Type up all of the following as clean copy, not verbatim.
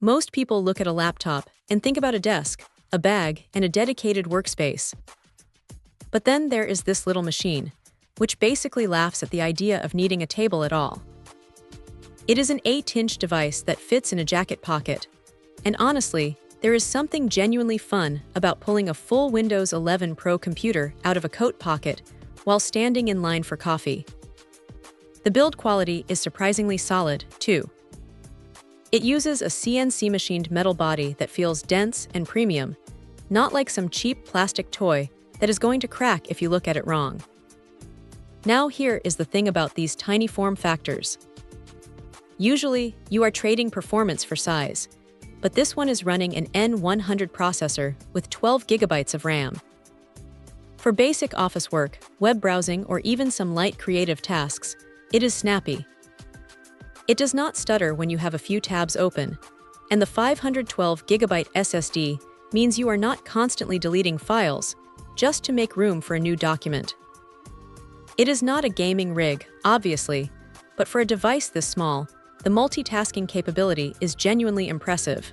Most people look at a laptop and think about a desk, a bag, and a dedicated workspace. But then there is this little machine, which basically laughs at the idea of needing a table at all. It is an 8-inch device that fits in a jacket pocket, and honestly, there is something genuinely fun about pulling a full Windows 11 Pro computer out of a coat pocket while standing in line for coffee. The build quality is surprisingly solid, too. It uses a CNC-machined metal body that feels dense and premium, not like some cheap plastic toy that is going to crack if you look at it wrong. Now here is the thing about these tiny form factors. Usually, you are trading performance for size, but this one is running an N100 processor with 12 gigabytes of RAM. For basic office work, web browsing, or even some light creative tasks, it is snappy. It does not stutter when you have a few tabs open, and the 512 gigabyte SSD means you are not constantly deleting files just to make room for a new document. It is not a gaming rig, obviously, but for a device this small, the multitasking capability is genuinely impressive.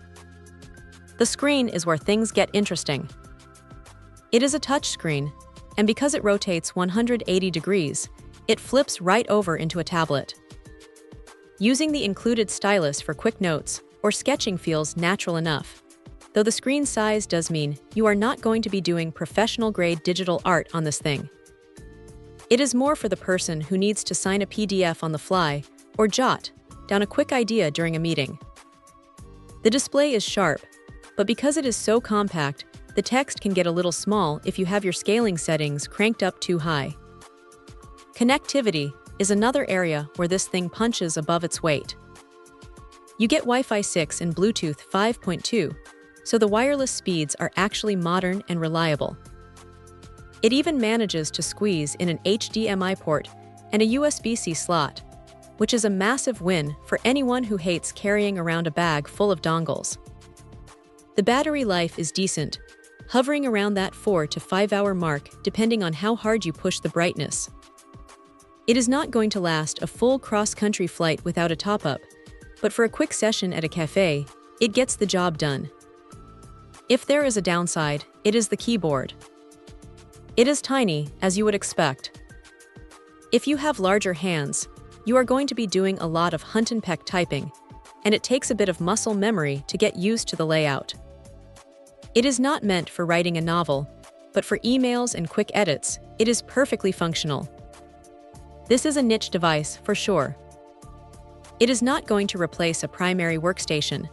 The screen is where things get interesting. It is a touchscreen, and because it rotates 180 degrees, it flips right over into a tablet. Using the included stylus for quick notes or sketching feels natural enough, though the screen size does mean you are not going to be doing professional-grade digital art on this thing. It is more for the person who needs to sign a PDF on the fly or jot down a quick idea during a meeting. The display is sharp, but because it is so compact, the text can get a little small if you have your scaling settings cranked up too high. Connectivity is another area where this thing punches above its weight. You get Wi-Fi 6 and Bluetooth 5.2, so the wireless speeds are actually modern and reliable. It even manages to squeeze in an HDMI port and a USB-C slot, which is a massive win for anyone who hates carrying around a bag full of dongles. The battery life is decent, hovering around that 4 to 5 hour mark depending on how hard you push the brightness. It is not going to last a full cross-country flight without a top-up, but for a quick session at a cafe, it gets the job done. If there is a downside, it is the keyboard. It is tiny, as you would expect. If you have larger hands, you are going to be doing a lot of hunt and peck typing, and it takes a bit of muscle memory to get used to the layout. It is not meant for writing a novel, but for emails and quick edits, it is perfectly functional. This is a niche device, for sure. It is not going to replace a primary workstation,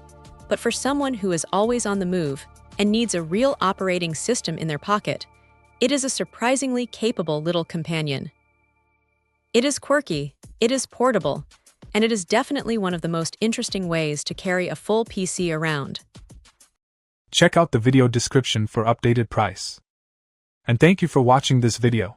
but for someone who is always on the move and needs a real operating system in their pocket, it is a surprisingly capable little companion. It is quirky, it is portable, and it is definitely one of the most interesting ways to carry a full PC around. Check out the video description for updated price. And thank you for watching this video.